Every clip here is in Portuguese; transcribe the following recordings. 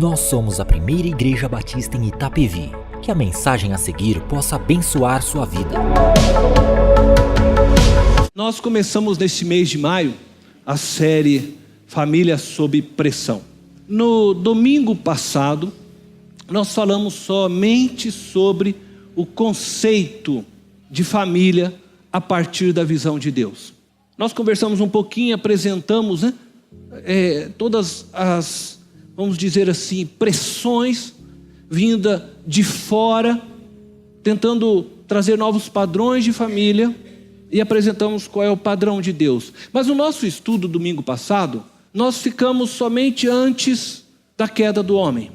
Nós somos a primeira igreja batista em Itapevi. Que a mensagem a seguir possa abençoar sua vida. Nós começamos neste mês de maio a série Família sob Pressão. No domingo passado, nós falamos somente sobre o conceito de família a partir da visão de Deus. Nós conversamos um pouquinho, apresentamos todas as, vamos dizer assim, pressões vinda de fora, tentando trazer novos padrões de família, e apresentamos qual é o padrão de Deus. Mas no nosso estudo domingo passado, nós ficamos somente antes da queda do homem.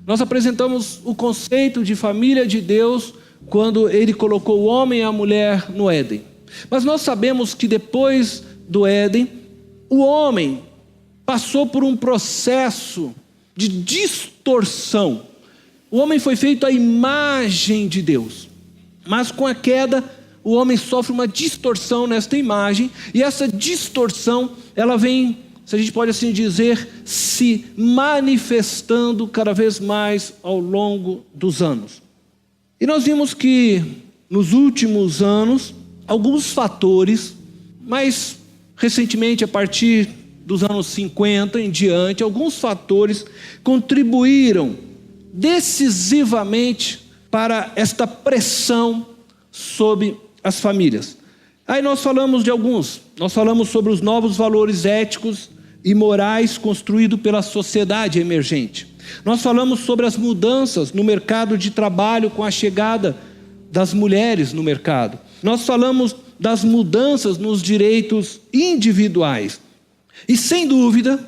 Nós apresentamos o conceito de família de Deus quando Ele colocou o homem e a mulher no Éden. Mas nós sabemos que depois do Éden, o homem passou por um processo de distorção. O homem foi feito à imagem de Deus, mas com a queda, o homem sofre uma distorção nesta imagem, e essa distorção, ela vem, se a gente pode assim dizer, se manifestando cada vez mais ao longo dos anos. E nós vimos que nos últimos anos, alguns fatores, mais recentemente a partir dos anos 50 em diante, alguns fatores contribuíram decisivamente para esta pressão sobre as famílias. Aí nós falamos de alguns, nós falamos sobre os novos valores éticos e morais construídos pela sociedade emergente. Nós falamos sobre as mudanças no mercado de trabalho com a chegada das mulheres no mercado. Nós falamos das mudanças nos direitos individuais. E sem dúvida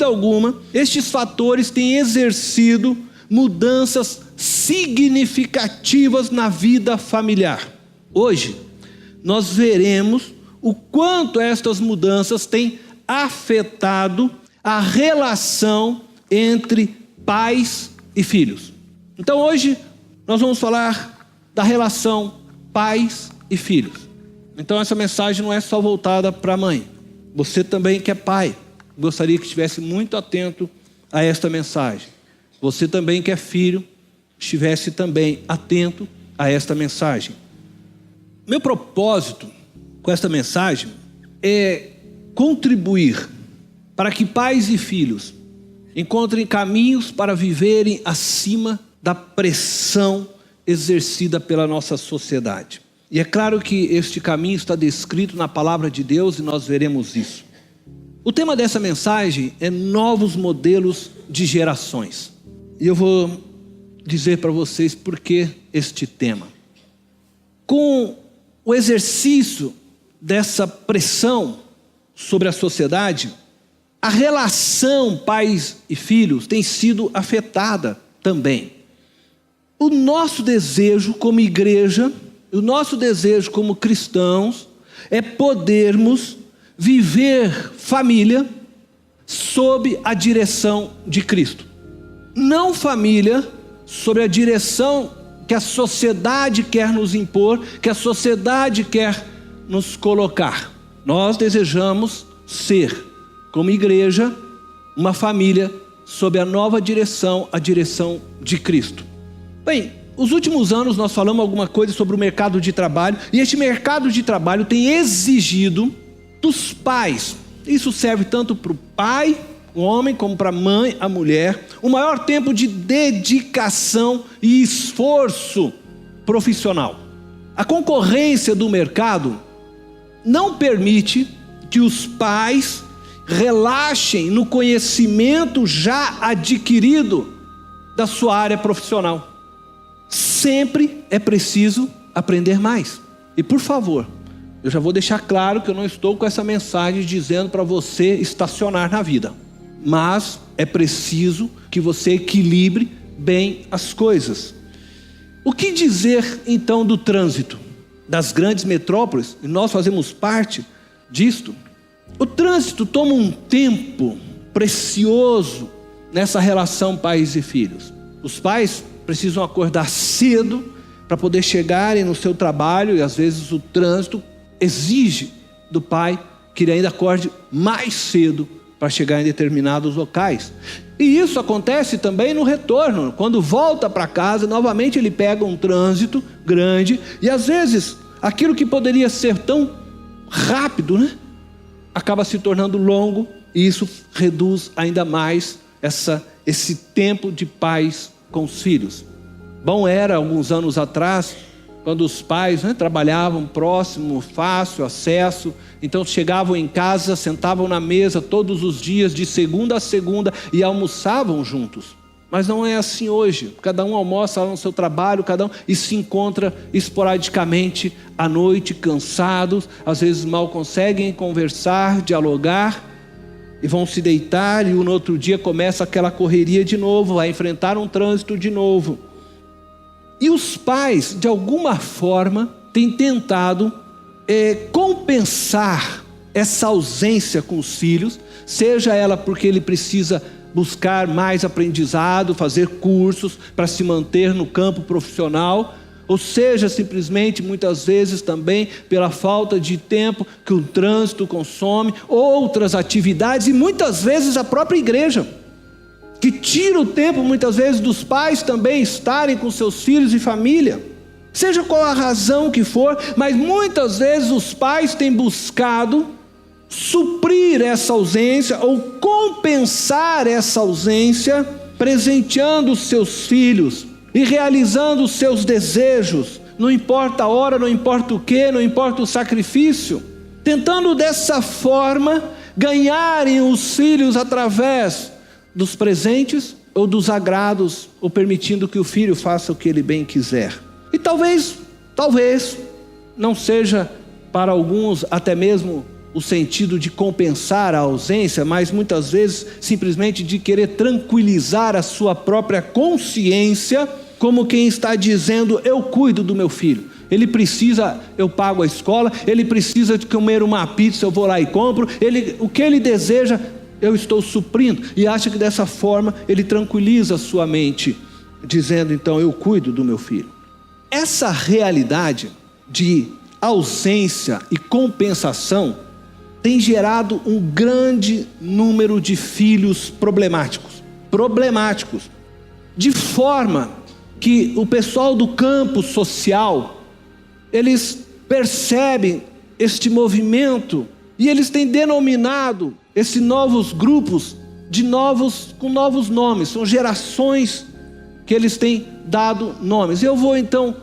alguma, estes fatores têm exercido mudanças significativas na vida familiar. Hoje, nós veremos o quanto estas mudanças têm afetado a relação entre pais e filhos. Então hoje, nós vamos falar da relação pais e filhos. Então essa mensagem não é só voltada para a mãe. Você também que é pai, gostaria que estivesse muito atento a esta mensagem. Você também que é filho, estivesse também atento a esta mensagem. Meu propósito com esta mensagem é contribuir para que pais e filhos encontrem caminhos para viverem acima da pressão exercida pela nossa sociedade. E é claro que este caminho está descrito na palavra de Deus e nós veremos isso. O tema dessa mensagem é novos modelos de gerações. E eu vou dizer para vocês por que este tema. Com o exercício dessa pressão sobre a sociedade, a relação pais e filhos tem sido afetada também. O nosso desejo como igreja, o nosso desejo como cristãos é podermos viver família sob a direção de Cristo. Não família sob a direção que a sociedade quer nos impor, que a sociedade quer nos colocar. Nós desejamos ser, como igreja, uma família sob a nova direção, a direção de Cristo. Bem, nos últimos anos nós falamos alguma coisa sobre o mercado de trabalho, e este mercado de trabalho tem exigido dos pais, isso serve tanto para o pai, o homem, como para a mãe, a mulher, o maior tempo de dedicação e esforço profissional. A concorrência do mercado não permite que os pais relaxem no conhecimento já adquirido da sua área profissional. Sempre é preciso aprender mais. E por favor, eu já vou deixar claro que eu não estou com essa mensagem dizendo para você estacionar na vida. Mas é preciso que você equilibre bem as coisas. O que dizer então do trânsito das grandes metrópoles? E nós fazemos parte disto. O trânsito toma um tempo precioso nessa relação pais e filhos. Os pais precisam acordar cedo para poder chegarem no seu trabalho, e às vezes o trânsito exige do pai que ele ainda acorde mais cedo para chegar em determinados locais. E isso acontece também no retorno. Quando volta para casa, novamente ele pega um trânsito grande. E às vezes, aquilo que poderia ser tão rápido, né, acaba se tornando longo. E isso reduz ainda mais esse tempo de paz com os filhos. Bom era, alguns anos atrás, quando os pais, né, trabalhavam próximo, fácil acesso, então chegavam em casa, sentavam na mesa todos os dias, de segunda a segunda, e almoçavam juntos. Mas não é assim hoje. Cada um almoça lá no seu trabalho, e se encontra esporadicamente à noite, cansados, às vezes mal conseguem conversar, dialogar, e vão se deitar, e no outro dia começa aquela correria de novo, vai enfrentar um trânsito de novo. E os pais, de alguma forma, têm tentado compensar essa ausência com os filhos, seja ela porque ele precisa buscar mais aprendizado, fazer cursos para se manter no campo profissional, ou seja, simplesmente, muitas vezes também, pela falta de tempo que o trânsito consome, outras atividades, e muitas vezes a própria igreja, que tira o tempo, muitas vezes, dos pais também estarem com seus filhos e família, seja qual a razão que for, mas muitas vezes os pais têm buscado suprir essa ausência, ou compensar essa ausência, presenteando os seus filhos, e realizando os seus desejos, não importa a hora, não importa o que, não importa o sacrifício, tentando dessa forma, ganharem os filhos através dos presentes ou dos agrados, ou permitindo que o filho faça o que ele bem quiser. E talvez não seja para alguns até mesmo o sentido de compensar a ausência, mas muitas vezes simplesmente de querer tranquilizar a sua própria consciência, como quem está dizendo: eu cuido do meu filho, ele precisa, eu pago a escola, ele precisa de comer uma pizza, eu vou lá e compro, o que ele deseja, eu estou suprindo, e acha que dessa forma ele tranquiliza a sua mente, dizendo: então eu cuido do meu filho. Essa realidade de ausência e compensação tem gerado um grande número de filhos problemáticos, de forma que o pessoal do campo social, eles percebem este movimento, e eles têm denominado esses novos grupos com novos nomes, são gerações que eles têm dado nomes. Eu vou então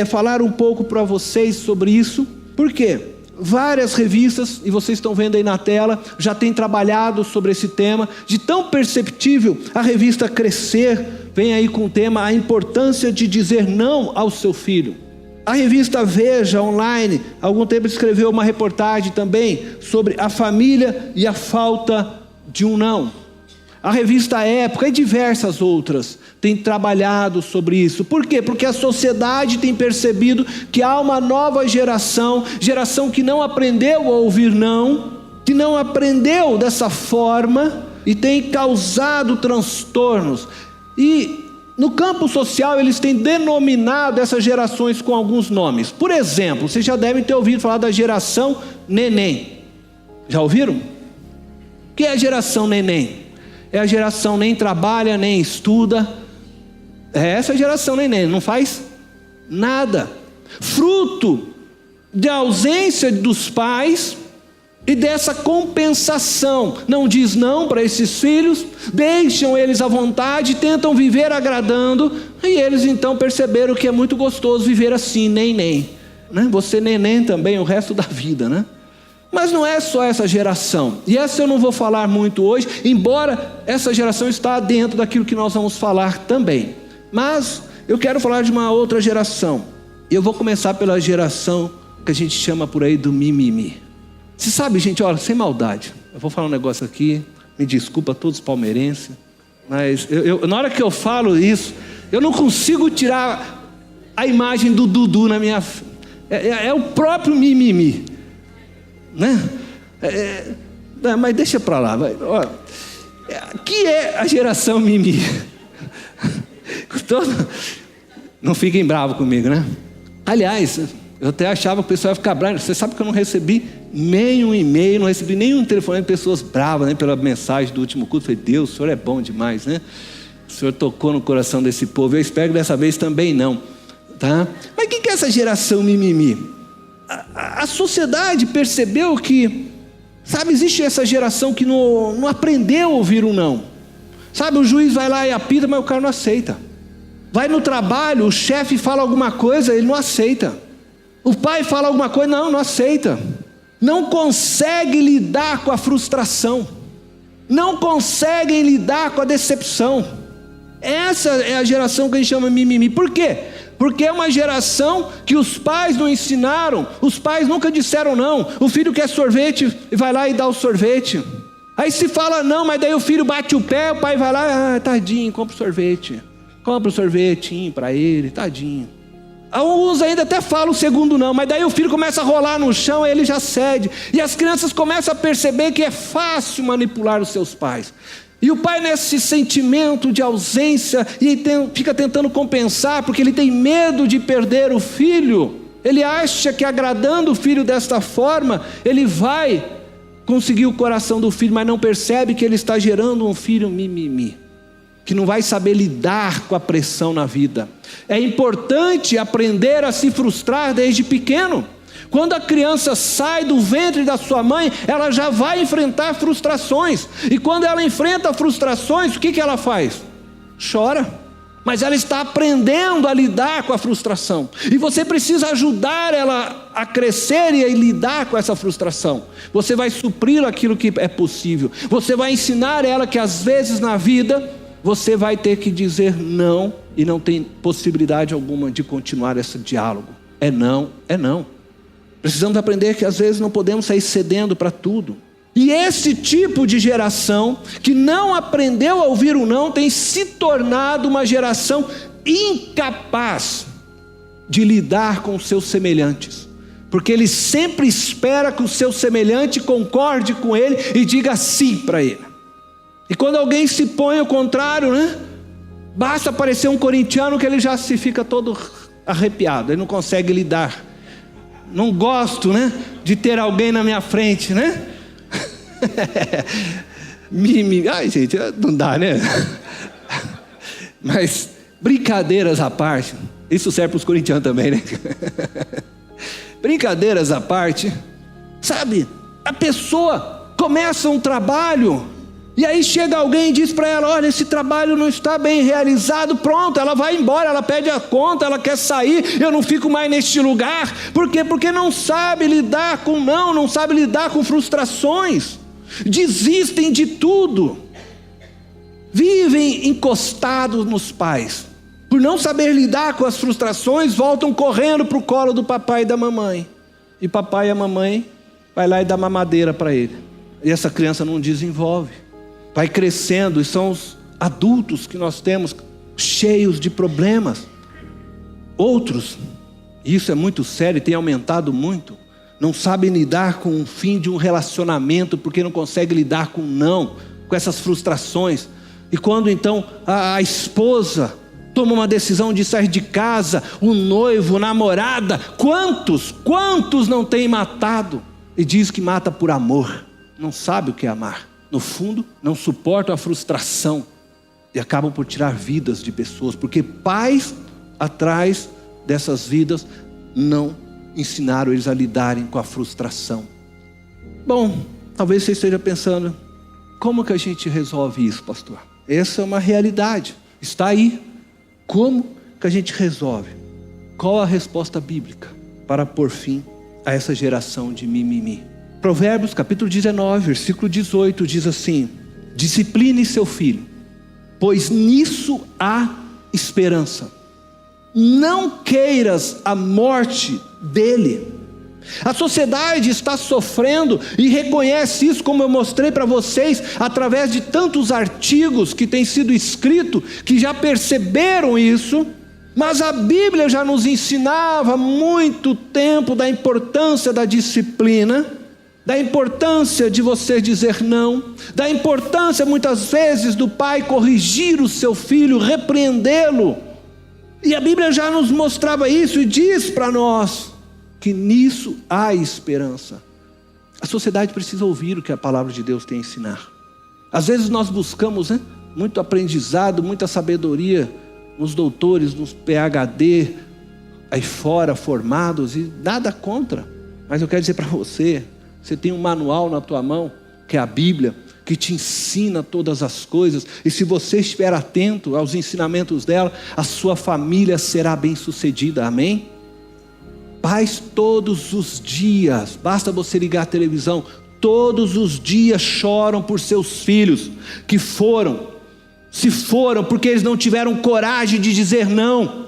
falar um pouco para vocês sobre isso, porque várias revistas, e vocês estão vendo aí na tela, já têm trabalhado sobre esse tema. De tão perceptível, a revista Crescer vem aí com o tema: a importância de dizer não ao seu filho. A revista Veja Online, há algum tempo, escreveu uma reportagem também sobre a família e a falta de um não. A revista Época e diversas outras têm trabalhado sobre isso. Por quê? Porque a sociedade tem percebido que há uma nova geração que não aprendeu a ouvir não, que não aprendeu dessa forma, e tem causado transtornos. E no campo social eles têm denominado essas gerações com alguns nomes. Por exemplo, vocês já devem ter ouvido falar da geração neném. Já ouviram? O que é a geração neném? É a geração nem trabalha, nem estuda. É essa geração neném, não faz nada. Fruto da ausência dos pais e dessa compensação. Não diz não para esses filhos, deixam eles à vontade, tentam viver agradando, e eles então perceberam que é muito gostoso viver assim, neném, né? Você neném também o resto da vida, né? Mas não é só essa geração, e essa eu não vou falar muito hoje, embora essa geração está dentro daquilo que nós vamos falar também. Mas eu quero falar de uma outra geração, e eu vou começar pela geração que a gente chama por aí do mimimi. Você sabe, gente, olha, sem maldade, eu vou falar um negócio aqui, me desculpa a todos os palmeirenses, mas na hora que eu falo isso, eu não consigo tirar a imagem do Dudu na minha... É o próprio mimimi, né? Mas deixa pra lá, vai. Olha, que é a geração mimimi? Não fiquem bravos comigo, né? Aliás, Eu até achava que o pessoal ia ficar bravo. Você sabe que eu não recebi nenhum e-mail, não recebi nenhum telefone de pessoas bravas, né, pela mensagem do último culto. Eu falei, Deus, o Senhor é bom demais, né? O Senhor tocou no coração desse povo. Eu espero que dessa vez também não, tá? Mas o que é essa geração mimimi? A sociedade percebeu que, sabe, existe essa geração que não aprendeu a ouvir um não. Sabe, o juiz vai lá e apita, mas o cara não aceita. Vai no trabalho, o chefe fala alguma coisa, ele não aceita. O pai fala alguma coisa, não aceita. Não consegue lidar com a frustração. Não conseguem lidar com a decepção. Essa é a geração que a gente chama mimimi. Por quê? Porque é uma geração que os pais não ensinaram. Os pais nunca disseram não. O filho quer sorvete e vai lá e dá o sorvete. Aí se fala não, mas daí o filho bate o pé, o pai vai lá, tadinho, compra o sorvete. Compra o sorvetinho para ele, tadinho. Alguns ainda até falam o segundo não, mas daí o filho começa a rolar no chão, ele já cede. E as crianças começam a perceber que é fácil manipular os seus pais. E o pai, nesse sentimento de ausência, fica tentando compensar, porque ele tem medo de perder o filho. Ele acha que agradando o filho desta forma, ele vai conseguir o coração do filho, mas não percebe que ele está gerando um filho mimimi, que não vai saber lidar com a pressão na vida. É importante aprender a se frustrar desde pequeno. Quando a criança sai do ventre da sua mãe, ela já vai enfrentar frustrações. E quando ela enfrenta frustrações, o que ela faz? Chora. Mas ela está aprendendo a lidar com a frustração. E você precisa ajudar ela a crescer e a lidar com essa frustração. Você vai suprir aquilo que é possível. Você vai ensinar ela que às vezes na vida você vai ter que dizer não e não tem possibilidade alguma de continuar esse diálogo. É não, é não. Precisamos aprender que às vezes não podemos sair cedendo para tudo. E esse tipo de geração que não aprendeu a ouvir o não tem se tornado uma geração incapaz de lidar com os seus semelhantes, porque ele sempre espera que o seu semelhante concorde com ele e diga sim para ele. E quando alguém se põe ao contrário, né? Basta aparecer um corintiano que ele já se fica todo arrepiado, ele não consegue lidar. Não gosto, né, de ter alguém na minha frente, né? Ai, gente, não dá, né? Mas brincadeiras à parte, isso serve para os corintianos também, né? Brincadeiras à parte, sabe? A pessoa começa um trabalho e aí chega alguém e diz para ela, olha, esse trabalho não está bem realizado, pronto, ela vai embora, ela pede a conta, ela quer sair, eu não fico mais neste lugar. Por quê? Porque não sabe lidar com não sabe lidar com frustrações, desistem de tudo, vivem encostados nos pais, por não saber lidar com as frustrações, voltam correndo para o colo do papai e da mamãe, e papai e a mamãe vai lá e dá mamadeira para ele, e essa criança não desenvolve. Vai crescendo e são os adultos que nós temos cheios de problemas. Outros, e isso é muito sério e tem aumentado muito, não sabem lidar com o fim de um relacionamento porque não conseguem lidar com essas frustrações. E quando então a esposa toma uma decisão de sair de casa, o noivo, a namorada, quantos não tem matado? E diz que mata por amor, não sabe o que é amar. No fundo, não suportam a frustração e acabam por tirar vidas de pessoas, porque pais atrás dessas vidas não ensinaram eles a lidarem com a frustração. Bom, talvez você esteja pensando, como que a gente resolve isso, pastor? Essa é uma realidade, está aí. Como que a gente resolve? Qual a resposta bíblica para pôr fim a essa geração de mimimi? Provérbios capítulo 19, versículo 18 diz assim: discipline seu filho, pois nisso há esperança. Não queiras a morte dele. A sociedade está sofrendo e reconhece isso, como eu mostrei para vocês, através de tantos artigos que têm sido escritos, que já perceberam isso. Mas a Bíblia já nos ensinava há muito tempo da importância da disciplina, da importância de você dizer não, da importância muitas vezes do pai corrigir o seu filho, repreendê-lo. E a Bíblia já nos mostrava isso e diz para nós que nisso há esperança. A sociedade precisa ouvir o que a palavra de Deus tem a ensinar. Às vezes nós buscamos, muito aprendizado, muita sabedoria nos doutores, nos PhD, aí fora, formados, e nada contra. Mas eu quero dizer para você, você tem um manual na tua mão, que é a Bíblia, que te ensina todas as coisas, e se você estiver atento aos ensinamentos dela, a sua família será bem-sucedida, amém? Pais todos os dias, basta você ligar a televisão, todos os dias choram por seus filhos, que se foram porque eles não tiveram coragem de dizer não,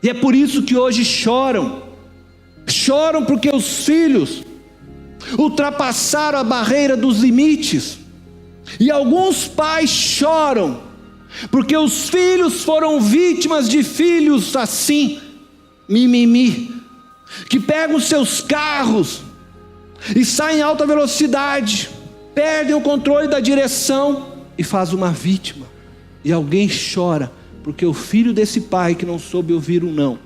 e é por isso que hoje choram porque os filhos ultrapassaram a barreira dos limites, e alguns pais choram porque os filhos foram vítimas de filhos assim, mimimi, que pegam seus carros e saem em alta velocidade, perdem o controle da direção e faz uma vítima, e alguém chora porque o filho desse pai que não soube ouvir um não,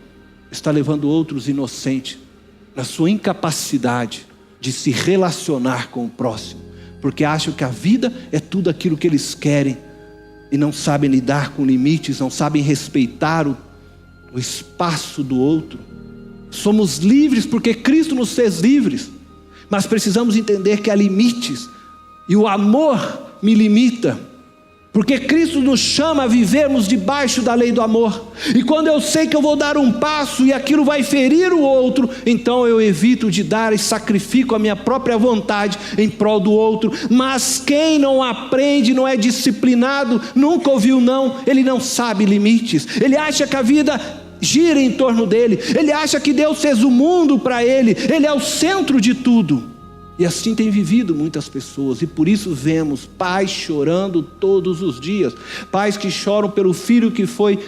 está levando outros inocentes na sua incapacidade de se relacionar com o próximo, porque acham que a vida é tudo aquilo que eles querem, e não sabem lidar com limites, não sabem respeitar o espaço do outro. Somos livres porque Cristo nos fez livres, mas precisamos entender que há limites, e o amor me limita, porque Cristo nos chama a vivermos debaixo da lei do amor, e quando eu sei que eu vou dar um passo e aquilo vai ferir o outro, então eu evito de dar e sacrifico a minha própria vontade em prol do outro. Mas quem não aprende, não é disciplinado, nunca ouviu não, ele não sabe limites, ele acha que a vida gira em torno dele, ele acha que Deus fez o mundo para ele, ele é o centro de tudo. E assim tem vivido muitas pessoas, e por isso vemos pais chorando todos os dias, pais que choram pelo filho que foi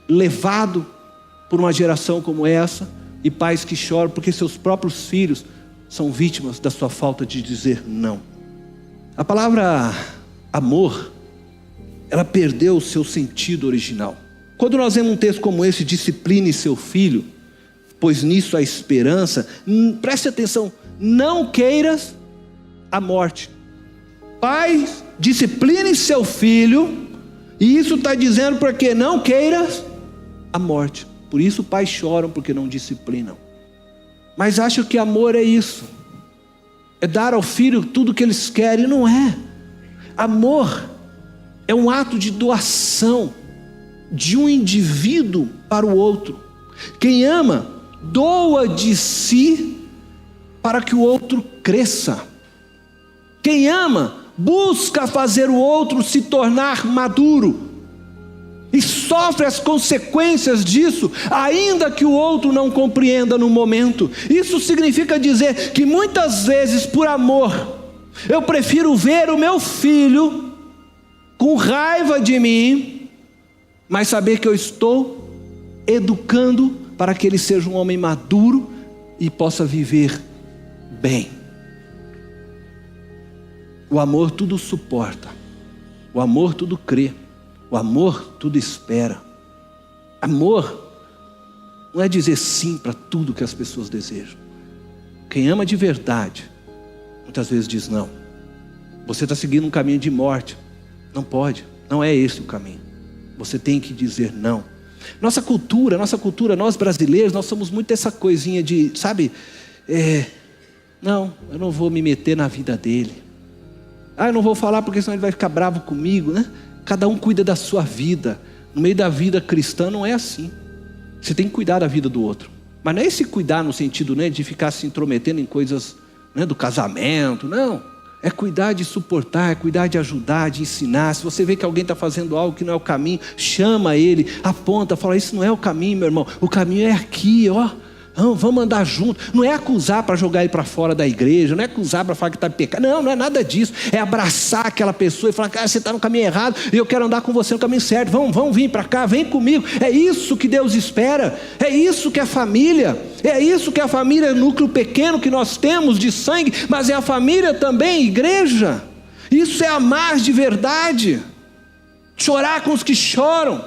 levado por uma geração como essa, e pais que choram porque seus próprios filhos são vítimas da sua falta de dizer não. A palavra amor, ela perdeu o seu sentido original. Quando nós vemos um texto como esse, discipline seu filho, pois nisso há esperança, preste atenção, não queiras a morte. Pai, discipline seu filho, e isso está dizendo porque não queiras a morte. Por isso pais choram porque não disciplinam. Mas acham que amor é isso, é dar ao filho tudo que eles querem. Não é. Amor é um ato de doação de um indivíduo para o outro. Quem ama, doa de si para que o outro cresça. Quem ama, busca fazer o outro se tornar maduro, e sofre as consequências disso, ainda que o outro não compreenda no momento. Isso significa dizer que muitas vezes, por amor, eu prefiro ver o meu filho com raiva de mim, mas saber que eu estou educando para que ele seja um homem maduro e possa viver bem. O amor tudo suporta, o amor tudo crê, o amor tudo espera. Amor não é dizer sim para tudo que as pessoas desejam. Quem ama de verdade, muitas vezes diz não. Você está seguindo um caminho de morte, não pode, não é esse o caminho. Você tem que dizer não. Nossa cultura, nós brasileiros, nós somos muito essa coisinha de, sabe, não, eu não vou me meter na vida dele. Eu não vou falar porque senão ele vai ficar bravo comigo, né? Cada um cuida da sua vida. No meio da vida cristã não é assim. Você tem que cuidar da vida do outro. Mas não é esse cuidar no sentido, né, de ficar se intrometendo em coisas, né, do casamento, não. É cuidar de suportar, é cuidar de ajudar, de ensinar. Se você vê que alguém está fazendo algo que não é o caminho, chama ele, aponta, fala, isso não é o caminho, meu irmão. O caminho é aqui, ó. Vamos andar junto. Não é acusar para jogar ele para fora da igreja, não é acusar para falar que está pecado. Não é nada disso. É abraçar aquela pessoa e falar, cara, você está no caminho errado e eu quero andar com você no caminho certo. Vamos vir para cá, vem comigo. É isso que Deus espera. É isso que é família. É isso que é a família, núcleo pequeno que nós temos de sangue, mas é a família também, igreja. Isso é amar de verdade. Chorar com os que choram,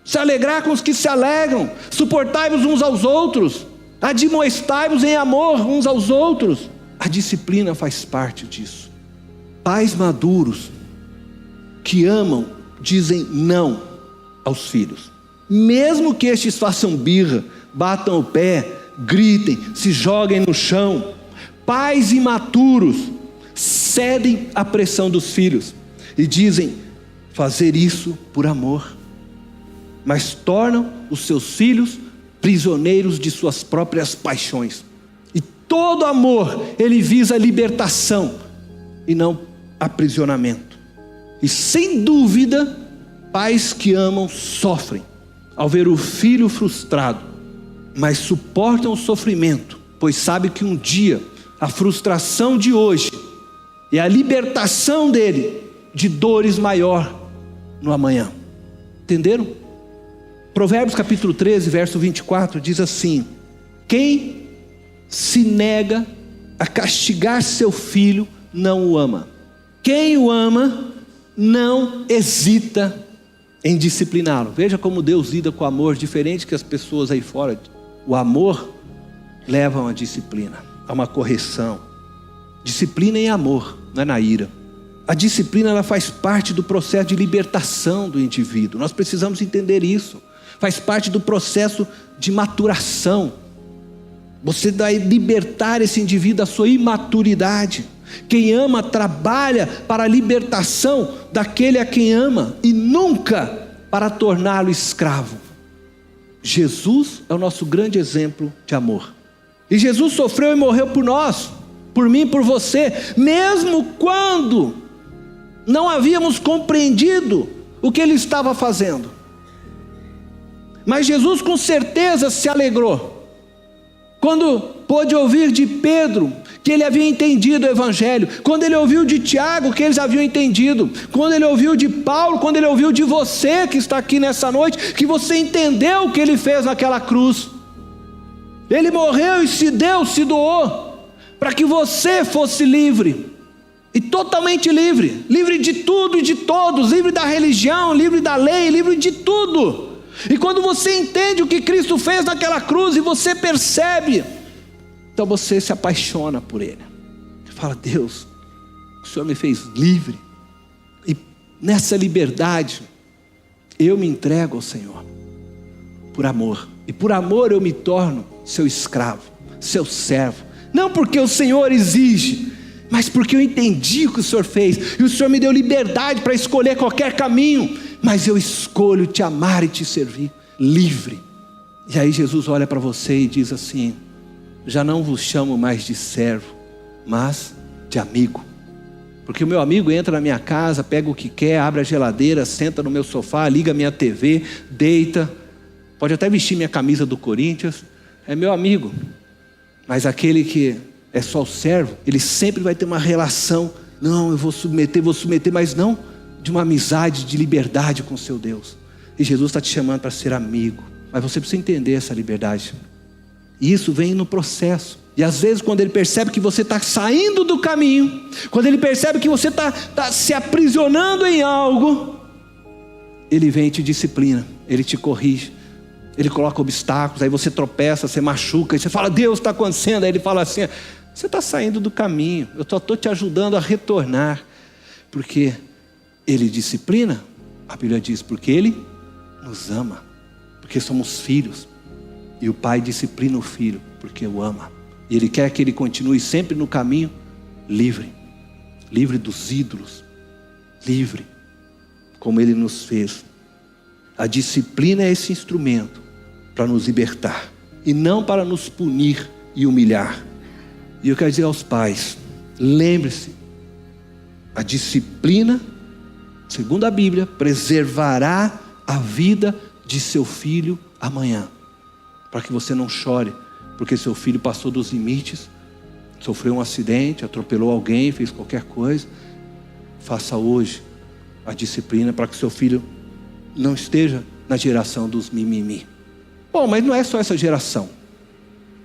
se alegrar com os que se alegram, suportai-vos uns aos outros. Admoestai-vos em amor uns aos outros. A disciplina faz parte disso. Pais maduros que amam dizem não aos filhos, mesmo que estes façam birra, batam o pé, gritem, se joguem no chão. Pais imaturos cedem à pressão dos filhos e dizem fazer isso por amor, mas tornam os seus filhos prisioneiros de suas próprias paixões. E todo amor, ele visa a libertação e não aprisionamento. E sem dúvida, pais que amam sofrem ao ver o filho frustrado, mas suportam o sofrimento, pois sabe que um dia a frustração de hoje e a libertação dele de dores maior no amanhã. Entenderam? Provérbios capítulo 13, verso 24 diz assim: quem se nega a castigar seu filho não o ama. Quem o ama não hesita em discipliná-lo. Veja como Deus lida com o amor, diferente que as pessoas aí fora. O amor leva a uma disciplina, a uma correção. Disciplina em amor, não é na ira. A disciplina, ela faz parte do processo de libertação do indivíduo. Nós precisamos entender isso. Faz parte do processo de maturação. Você vai libertar esse indivíduo da sua imaturidade. Quem ama trabalha para a libertação daquele a quem ama e nunca para torná-lo escravo. Jesus é o nosso grande exemplo de amor. E Jesus sofreu e morreu por nós, por mim e por você, mesmo quando não havíamos compreendido o que ele estava fazendo. Mas Jesus com certeza se alegrou quando pôde ouvir de Pedro que ele havia entendido o Evangelho, quando ele ouviu de Tiago que eles haviam entendido, quando ele ouviu de Paulo, quando ele ouviu de você que está aqui nessa noite, que você entendeu o que ele fez naquela cruz. Ele morreu e se doou, para que você fosse livre, e totalmente livre, livre de tudo e de todos, livre da religião, livre da lei, livre de tudo. E quando você entende o que Cristo fez naquela cruz e você percebe, então você se apaixona por Ele. Você fala: Deus, o Senhor me fez livre, e nessa liberdade eu me entrego ao Senhor, por amor. E por amor eu me torno seu escravo, seu servo. Não porque o Senhor exige, mas porque eu entendi o que o Senhor fez. E o Senhor me deu liberdade para escolher qualquer caminho, mas eu escolho te amar e te servir, livre. E aí Jesus olha para você e diz assim: já não vos chamo mais de servo, mas de amigo. Porque o meu amigo entra na minha casa, pega o que quer, abre a geladeira, senta no meu sofá, liga a minha TV, deita, pode até vestir minha camisa do Corinthians, é meu amigo. Mas aquele que é só o servo, ele sempre vai ter uma relação: não, eu vou submeter, mas não de uma amizade, de liberdade com o seu Deus. E Jesus está te chamando para ser amigo, mas você precisa entender essa liberdade. E isso vem no processo. E às vezes quando ele percebe que você está saindo do caminho, quando ele percebe que você está se aprisionando em algo, ele vem e te disciplina, ele te corrige, ele coloca obstáculos, aí você tropeça, você machuca, e você fala: Deus, está acontecendo. Aí ele fala assim: você está saindo do caminho, eu só estou te ajudando a retornar. Porque ele disciplina, a Bíblia diz, porque ele nos ama, porque somos filhos. E o pai disciplina o filho porque o ama. E ele quer que ele continue sempre no caminho livre, livre dos ídolos, livre, como ele nos fez. A disciplina é esse instrumento para nos libertar, e não para nos punir e humilhar. E eu quero dizer aos pais: lembre-se, a disciplina, segundo a Bíblia, preservará a vida de seu filho amanhã, para que você não chore porque seu filho passou dos limites, sofreu um acidente, atropelou alguém, fez qualquer coisa. Faça hoje a disciplina para que seu filho não esteja na geração dos mimimi. Bom, mas não é só essa geração.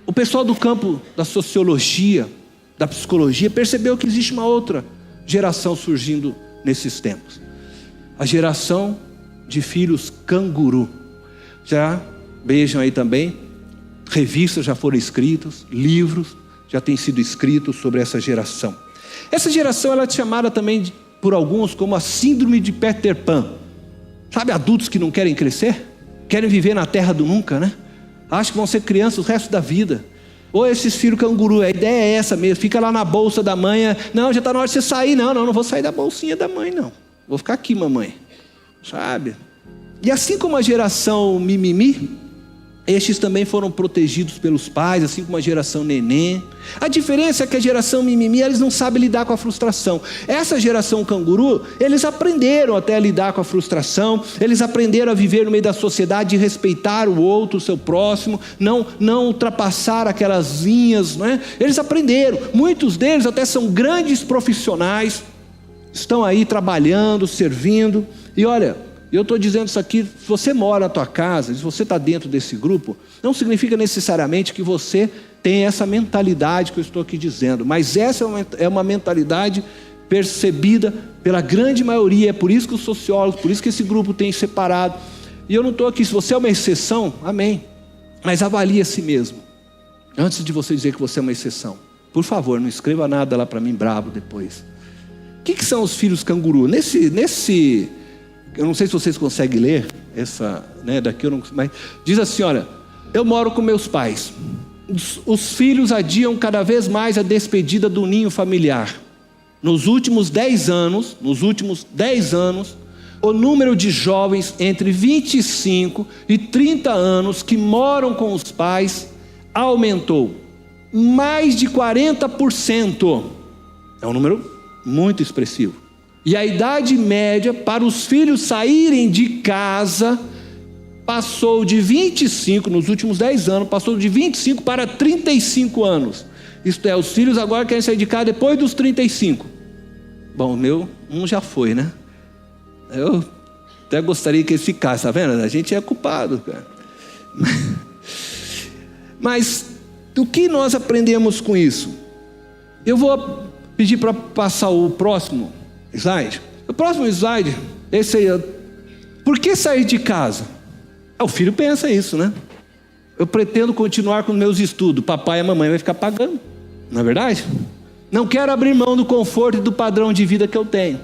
O pessoal do campo da sociologia, da psicologia, percebeu que existe uma outra geração surgindo nesses tempos. A geração de filhos canguru. Já vejam aí também revistas já foram escritas, livros já têm sido escritos sobre essa geração. Essa geração ela é chamada também por alguns como a síndrome de Peter Pan. Sabe, adultos que não querem crescer? Querem viver na terra do nunca, né? Acham que vão ser crianças o resto da vida. Ou esses filhos canguru, a ideia é essa mesmo, fica lá na bolsa da mãe, não, já está na hora de você sair, não vou sair da bolsinha da mãe não, vou ficar aqui mamãe, sabe? E assim como a geração mimimi, estes também foram protegidos pelos pais, assim como a geração neném. A diferença é que a geração mimimi, eles não sabem lidar com a frustração. Essa geração canguru, eles aprenderam até a lidar com a frustração, eles aprenderam a viver no meio da sociedade e respeitar o outro, o seu próximo, não ultrapassar aquelas linhas, não é? Eles aprenderam, muitos deles até são grandes profissionais, estão aí trabalhando, servindo, e olha, eu estou dizendo isso aqui, se você mora na tua casa, se você está dentro desse grupo, não significa necessariamente que você tem essa mentalidade que eu estou aqui dizendo, mas essa é uma mentalidade percebida pela grande maioria, é por isso que os sociólogos, por isso que esse grupo tem separado, e eu não estou aqui, se você é uma exceção, amém, mas avalie a si mesmo, antes de você dizer que você é uma exceção, por favor, não escreva nada lá para mim bravo depois. O que são os filhos canguru? Nesse eu não sei se vocês conseguem ler essa, né, daqui eu não, mas diz assim, olha, eu moro com meus pais. Os filhos adiam cada vez mais a despedida do ninho familiar. Nos últimos 10 anos, o número de jovens entre 25 e 30 anos que moram com os pais aumentou. Mais de 40%. É um número muito expressivo. E a idade média para os filhos saírem de casa passou de 25, nos últimos 10 anos, passou de 25 para 35 anos. Isto é, os filhos agora querem sair de casa depois dos 35. Bom, o meu, já foi, né? Eu até gostaria que ele ficasse, tá vendo? A gente é culpado, cara. Mas, o que nós aprendemos com isso? Eu vou pedir para passar o próximo slide. O próximo slide, esse aí, por que sair de casa? O filho pensa isso, né? Eu pretendo continuar com meus estudos, papai e a mamãe vai ficar pagando, não é verdade? Não quero abrir mão do conforto e do padrão de vida que eu tenho.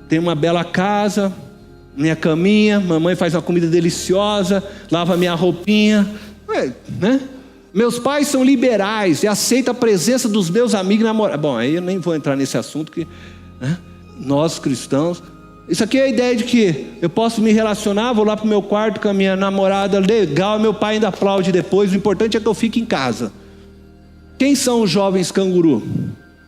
Tenho uma bela casa, minha caminha, mamãe faz uma comida deliciosa, lava minha roupinha, né? Meus pais são liberais e aceitam a presença dos meus amigos namorados. Bom, aí eu nem vou entrar nesse assunto que, né? Nós cristãos, isso aqui é a ideia de que eu posso me relacionar, vou lá para o meu quarto com a minha namorada, legal, meu pai ainda aplaude depois, o importante é que eu fique em casa. Quem são os jovens canguru?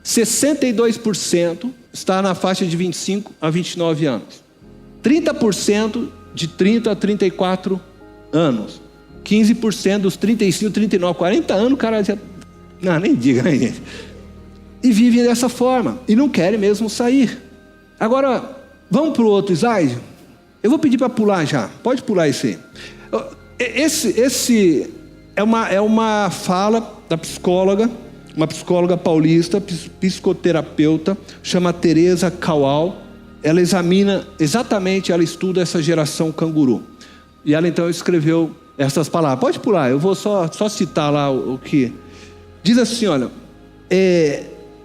62% está na faixa de 25 a 29 anos, 30% de 30 a 34 anos, 15% dos 35, 39, 40 anos, o cara já... Não, nem diga, né, gente? E vivem dessa forma, e não querem mesmo sair. Agora, vamos para o outro slide? Eu vou pedir para pular já. Pode pular esse aí. Esse é uma fala da psicóloga, uma psicóloga paulista, psicoterapeuta, chama Teresa Kawal. Ela examina exatamente, ela estuda essa geração canguru. E ela então escreveu essas palavras. Pode pular, eu vou só citar lá o que... Diz assim, olha,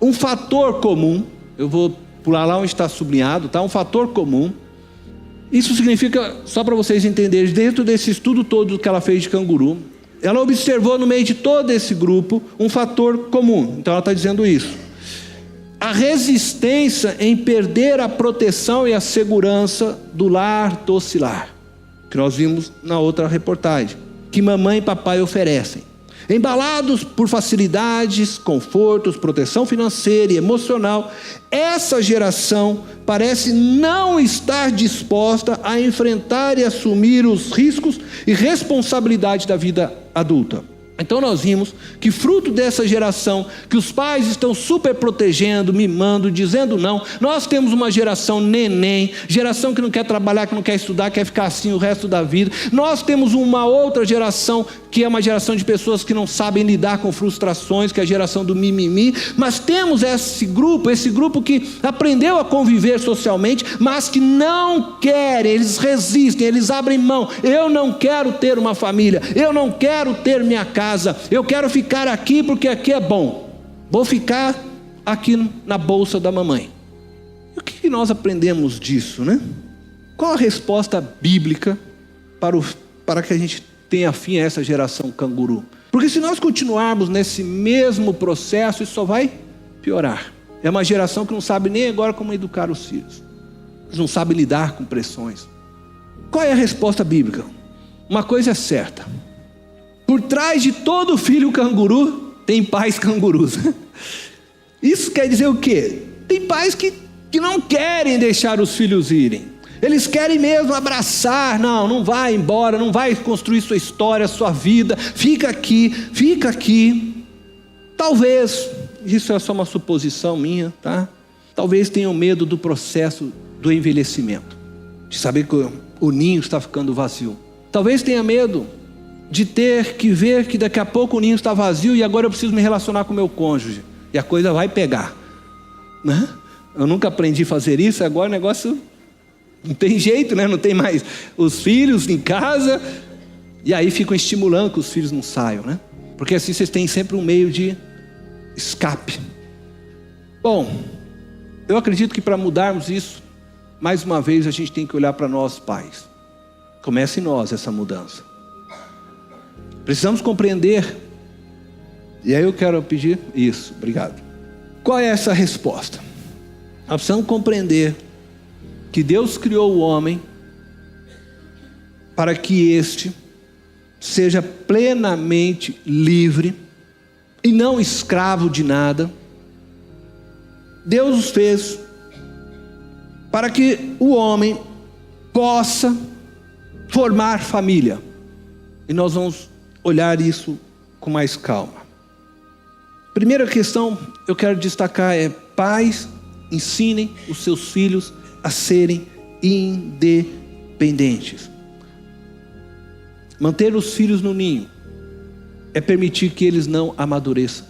um fator comum, eu vou pular lá onde está sublinhado, tá? Um fator comum. Isso significa, só para vocês entenderem, dentro desse estudo todo que ela fez de canguru, ela observou no meio de todo esse grupo um fator comum. Então ela está dizendo isso. A resistência em perder a proteção e a segurança do lar docilar, que nós vimos na outra reportagem, que mamãe e papai oferecem. Embalados por facilidades, confortos, proteção financeira e emocional, essa geração parece não estar disposta a enfrentar e assumir os riscos e responsabilidade da vida adulta. Então nós vimos que fruto dessa geração, que os pais estão super protegendo, mimando, dizendo não, nós temos uma geração neném, geração que não quer trabalhar, que não quer estudar, quer ficar assim o resto da vida. Nós temos uma outra geração, que é uma geração de pessoas que não sabem lidar com frustrações, que é a geração do mimimi. Mas temos esse grupo que aprendeu a conviver socialmente, mas que não querem, eles resistem, eles abrem mão. Eu não quero ter uma família, eu não quero ter minha casa. casa. Eu quero ficar aqui porque aqui é bom. Vou ficar aqui na bolsa da mamãe. E o que nós aprendemos disso, né? Qual a resposta bíblica para que a gente tenha fim a essa geração canguru? Porque se nós continuarmos nesse mesmo processo, isso só vai piorar. É uma geração que não sabe nem agora como educar os filhos. Não sabe lidar com pressões. Qual é a resposta bíblica? Uma coisa é certa. Por trás de todo filho canguru, tem pais cangurus. Isso quer dizer o quê? Tem pais que não querem deixar os filhos irem. Eles querem mesmo abraçar. Não vai embora, não vai construir sua história, sua vida. Fica aqui. Talvez, isso é só uma suposição minha, tá? Talvez tenham medo do processo do envelhecimento, de saber que o ninho está ficando vazio. Talvez tenha medo de ter que ver que daqui a pouco o ninho está vazio e agora eu preciso me relacionar com o meu cônjuge. E a coisa vai pegar, né? Eu nunca aprendi a fazer isso, agora o negócio não tem jeito, né? Não tem mais os filhos em casa. E aí ficam estimulando que os filhos não saiam, né? Porque assim vocês têm sempre um meio de escape. Bom, eu acredito que para mudarmos isso, mais uma vez a gente tem que olhar para nós pais. Começa em nós essa mudança. Precisamos compreender. E aí eu quero pedir isso, obrigado. Qual é essa resposta? Nós precisamos compreender que Deus criou o homem para que este seja plenamente livre e não escravo de nada. Deus os fez para que o homem possa formar família. E nós vamos olhar isso com mais calma. Primeira questão eu quero destacar é: pais, ensinem os seus filhos a serem independentes. Manter os filhos no ninho é permitir que eles não amadureçam,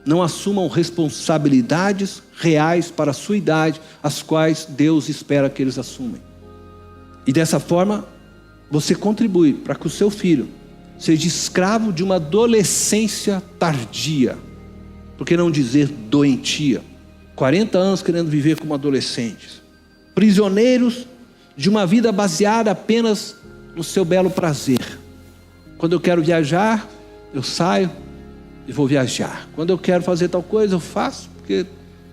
não assumam responsabilidades reais para a sua idade, as quais Deus espera que eles assumem. E dessa forma, você contribui para que o seu filho seja escravo de uma adolescência tardia, por que não dizer doentia, 40 anos querendo viver como adolescentes, prisioneiros de uma vida baseada apenas no seu belo prazer. Quando eu quero viajar, eu saio e vou viajar. Quando eu quero fazer tal coisa, eu faço, porque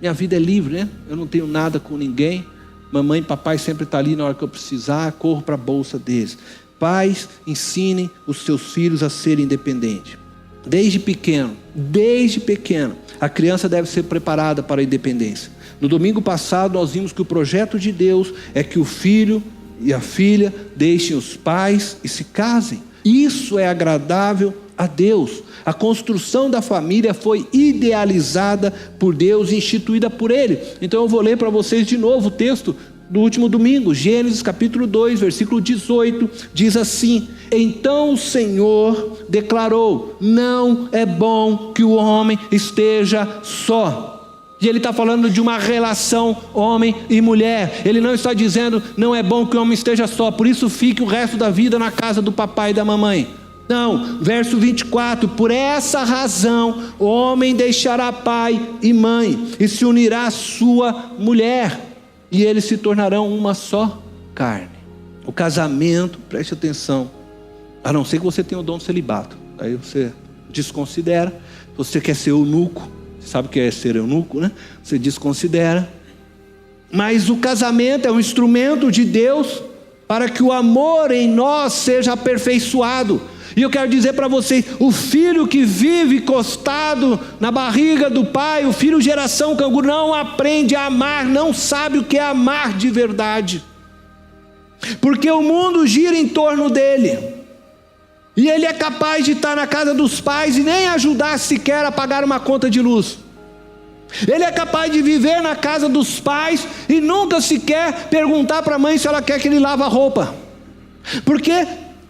minha vida é livre, né? Eu não tenho nada com ninguém. Mamãe e papai sempre estão ali na hora que eu precisar, corro para a bolsa deles. Pais, ensinem os seus filhos a serem independentes. Desde pequeno, a criança deve ser preparada para a independência. No domingo passado nós vimos que o projeto de Deus é que o filho e a filha deixem os pais e se casem. Isso é agradável a Deus. A construção da família foi idealizada por Deus e instituída por Ele. Então eu vou ler para vocês de novo o texto do último domingo, Gênesis capítulo 2, versículo 18, diz assim: então o Senhor declarou: não é bom que o homem esteja só. E ele está falando de uma relação homem e mulher. Ele não está dizendo: não é bom que o homem esteja só, por isso fique o resto da vida na casa do papai e da mamãe. Não, verso 24: por essa razão o homem deixará pai e mãe e se unirá à sua mulher, e eles se tornarão uma só carne. O casamento, preste atenção, a não ser que você tenha o dom do celibato, aí você desconsidera. Você quer ser eunuco, você sabe o que é ser eunuco, né? Você desconsidera. Mas o casamento é um instrumento de Deus para que o amor em nós seja aperfeiçoado. E eu quero dizer para vocês: o filho que vive encostado na barriga do pai, o filho geração canguru, não aprende a amar, não sabe o que é amar de verdade, porque o mundo gira em torno dele, e ele é capaz de estar na casa dos pais e nem ajudar sequer a pagar uma conta de luz. Ele é capaz de viver na casa dos pais e nunca sequer perguntar para a mãe se ela quer que ele lave a roupa, porque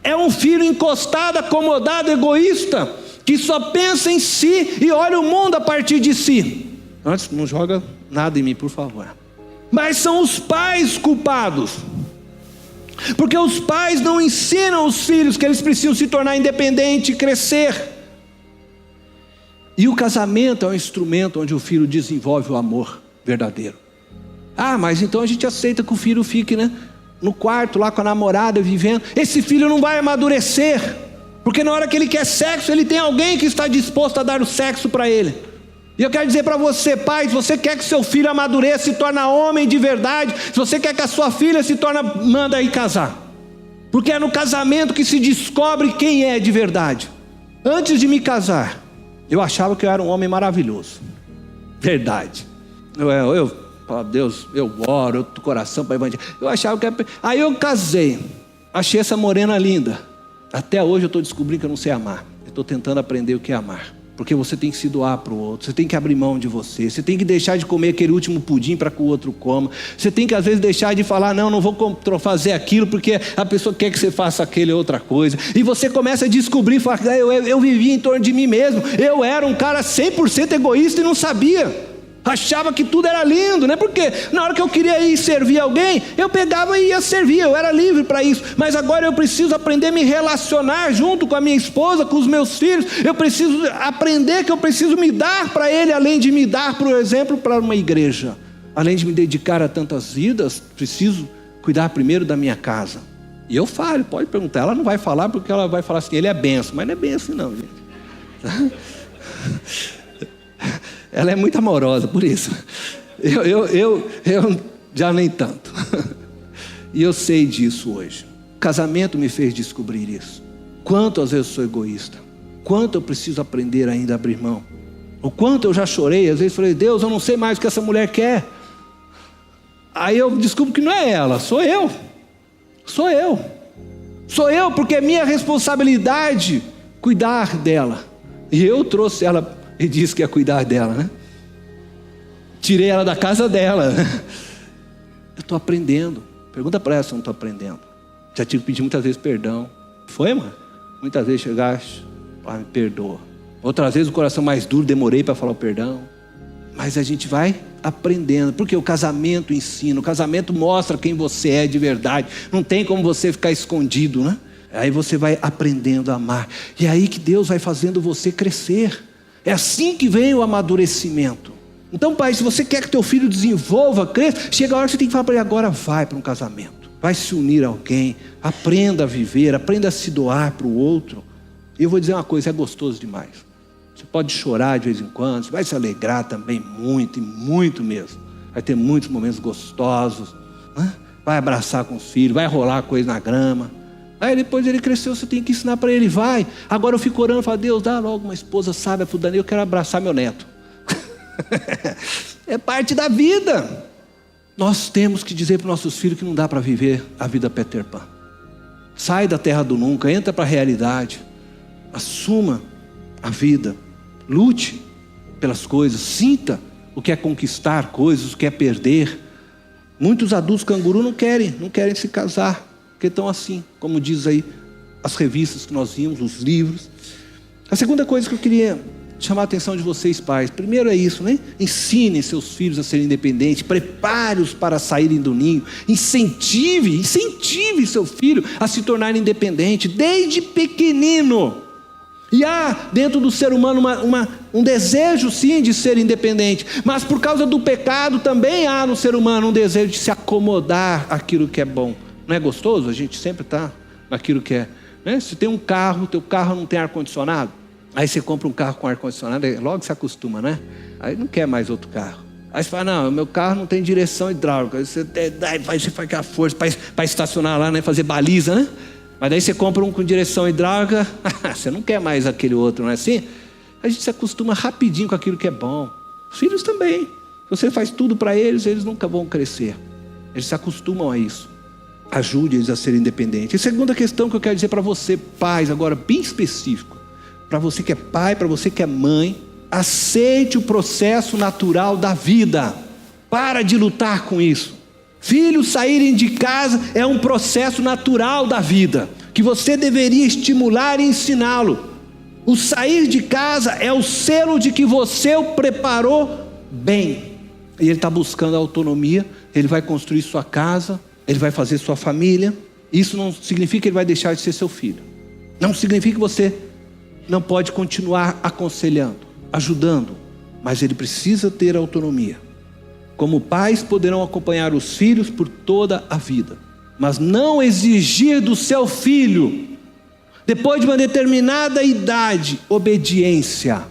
é um filho encostado, acomodado, egoísta, que só pensa em si e olha o mundo a partir de si. Antes, não joga nada em mim, por favor. Mas são os pais culpados, porque os pais não ensinam os filhos que eles precisam se tornar independentes e crescer. E o casamento é um instrumento onde o filho desenvolve o amor verdadeiro. Ah, mas então a gente aceita que o filho fique, no quarto lá com a namorada vivendo. Esse filho não vai amadurecer, porque na hora que ele quer sexo, ele tem alguém que está disposto a dar o sexo para ele. E eu quero dizer para você, pai, se você quer que seu filho amadureça, se torne homem de verdade, se você quer que a sua filha se torne, manda aí casar. Porque é no casamento que se descobre quem é de verdade. Antes de me casar, eu achava que eu era um homem maravilhoso. Verdade. Deus, eu oro, eu tô coração para evangelizar. Eu achava que... Aí eu casei, achei essa morena linda. Até hoje eu estou descobrindo que eu não sei amar. Eu estou tentando aprender o que é amar. Porque você tem que se doar para o outro, você tem que abrir mão de você, você tem que deixar de comer aquele último pudim para que o outro coma, você tem que às vezes deixar de falar, não vou fazer aquilo porque a pessoa quer que você faça aquele outra coisa, e você começa a descobrir, eu vivia em torno de mim mesmo, eu era um cara 100% egoísta e não sabia. Achava que tudo era lindo, Porque na hora que eu queria ir servir alguém, eu pegava e ia servir, eu era livre para isso. Mas agora eu preciso aprender a me relacionar junto com a minha esposa, com os meus filhos. Eu preciso aprender que eu preciso me dar para ele, além de me dar, por exemplo, para uma igreja. Além de me dedicar a tantas vidas, preciso cuidar primeiro da minha casa. E eu falo, pode perguntar, ela não vai falar porque ela vai falar assim, ele é benção. Mas não é benção não, gente. Ela é muito amorosa, por isso. Eu já nem tanto. E eu sei disso hoje. O casamento me fez descobrir isso. Quanto às vezes eu sou egoísta. Quanto eu preciso aprender ainda a abrir mão. O quanto eu já chorei. Às vezes falei, Deus, eu não sei mais o que essa mulher quer. Aí eu descubro que não é ela, sou eu. Sou eu. Sou eu porque é minha responsabilidade cuidar dela. E eu trouxe ela... E disse que ia cuidar dela, Tirei ela da casa dela. Eu estou aprendendo. Pergunta para ela se eu não estou aprendendo. Já tive que pedir muitas vezes perdão. Foi, mano? Muitas vezes chegaste, me perdoa. Outras vezes o coração mais duro, demorei para falar o perdão. Mas a gente vai aprendendo. Porque o casamento ensina. O casamento mostra quem você é de verdade. Não tem como você ficar escondido, Aí você vai aprendendo a amar. E é aí que Deus vai fazendo você crescer. É assim que vem o amadurecimento. Então, pai, se você quer que teu filho desenvolva, cresça, chega a hora que você tem que falar para ele, agora vai para um casamento. Vai se unir a alguém, aprenda a viver, aprenda a se doar para o outro. E eu vou dizer uma coisa, é gostoso demais. Você pode chorar de vez em quando, você vai se alegrar também muito, e muito mesmo. Vai ter muitos momentos gostosos, Vai abraçar com os filhos, vai rolar coisa na grama. Aí depois ele cresceu, você tem que ensinar para ele, vai. Agora eu fico orando, falo, Deus, dá logo uma esposa sábia para o Daniel, eu quero abraçar meu neto. É parte da vida. Nós temos que dizer para os nossos filhos que não dá para viver a vida Peter Pan. Sai da terra do nunca, entra para a realidade. Assuma a vida. Lute pelas coisas, sinta o que é conquistar coisas, o que é perder. Muitos adultos canguru não querem se casar. Porque estão assim, como diz aí as revistas que nós vimos, os livros. A segunda coisa que eu queria chamar a atenção de vocês, pais. Primeiro é isso, Ensine seus filhos a serem independentes. Prepare-os para saírem do ninho. Incentive seu filho a se tornar independente desde pequenino. E há dentro do ser humano um desejo sim de ser independente. Mas por causa do pecado também há no ser humano um desejo de se acomodar àquilo que é bom. Não é gostoso? A gente sempre está naquilo que é. Se tem um carro, teu carro não tem ar-condicionado. Aí você compra um carro com ar-condicionado, logo se acostuma, Aí não quer mais outro carro. Aí você fala, não, meu carro não tem direção hidráulica. Aí você faz aquela força para estacionar lá, fazer baliza, Mas daí você compra um com direção hidráulica, você não quer mais aquele outro, não é assim? A gente se acostuma rapidinho com aquilo que é bom. Os filhos também. Se você faz tudo para eles, eles nunca vão crescer. Eles se acostumam a isso. Ajude eles a serem independentes. E segunda questão que eu quero dizer para você, pais, agora bem específico. Para você que é pai, para você que é mãe, aceite o processo natural da vida. Para de lutar com isso. Filhos saírem de casa é um processo natural da vida, que você deveria estimular e ensiná-lo. O sair de casa é o selo de que você o preparou bem. E ele está buscando a autonomia, ele vai construir sua casa, ele vai fazer sua família. Isso não significa que ele vai deixar de ser seu filho. Não significa que você não pode continuar aconselhando. ajudando, mas ele precisa ter autonomia. Como pais poderão acompanhar os filhos por toda a vida, mas não exigir do seu filho, depois de uma determinada idade, obediência.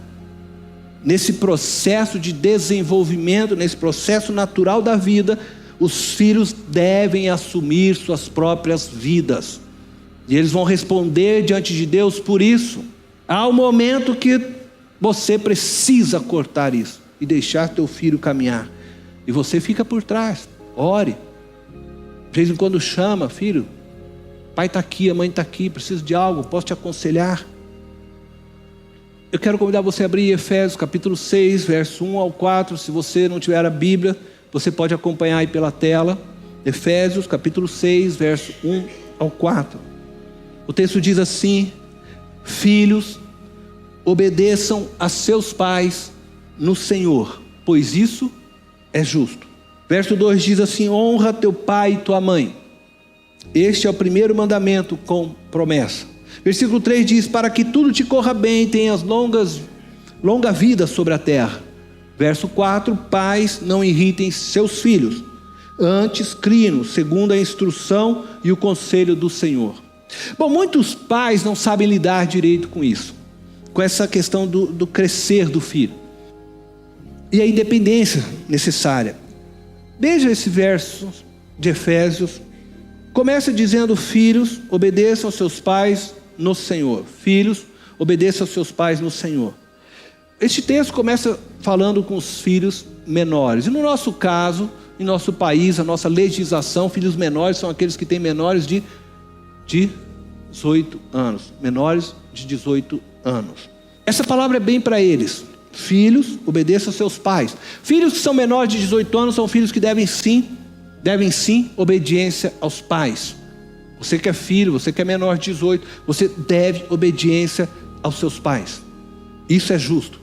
Nesse processo de desenvolvimento, nesse processo natural da vida, os filhos devem assumir suas próprias vidas. E eles vão responder diante de Deus por isso. Há um momento que você precisa cortar isso e deixar teu filho caminhar. E você fica por trás, ore. De vez em quando chama, filho, pai está aqui, a mãe está aqui, preciso de algo, posso te aconselhar? Eu quero convidar você a abrir Efésios capítulo 6, verso 1 ao 4. Se você não tiver a Bíblia, você pode acompanhar aí pela tela. Efésios capítulo 6, verso 1 ao 4. O texto diz assim: filhos, obedeçam a seus pais no Senhor, pois isso é justo. Verso 2 diz assim: honra teu pai e tua mãe. Este é o primeiro mandamento com promessa. Versículo 3 diz: para que tudo te corra bem e tenhas longa vida sobre a terra. Verso 4: pais, não irritem seus filhos, antes criem-nos segundo a instrução e o conselho do Senhor. Bom, muitos pais não sabem lidar direito com isso, com essa questão do crescer do filho e a independência necessária. Veja esse verso de Efésios. Começa dizendo: filhos, obedeçam aos seus pais no Senhor. Filhos, obedeçam aos seus pais no Senhor. Este texto começa falando com os filhos menores. E no nosso caso, em nosso país, a nossa legislação, filhos menores são aqueles que têm menores de 18 anos. Menores de 18 anos. Essa palavra é bem para eles. Filhos, obedeçam aos seus pais. Filhos que são menores de 18 anos são filhos que devem sim obediência aos pais. Você que é filho, você que é menor de 18, você deve obediência aos seus pais. Isso é justo.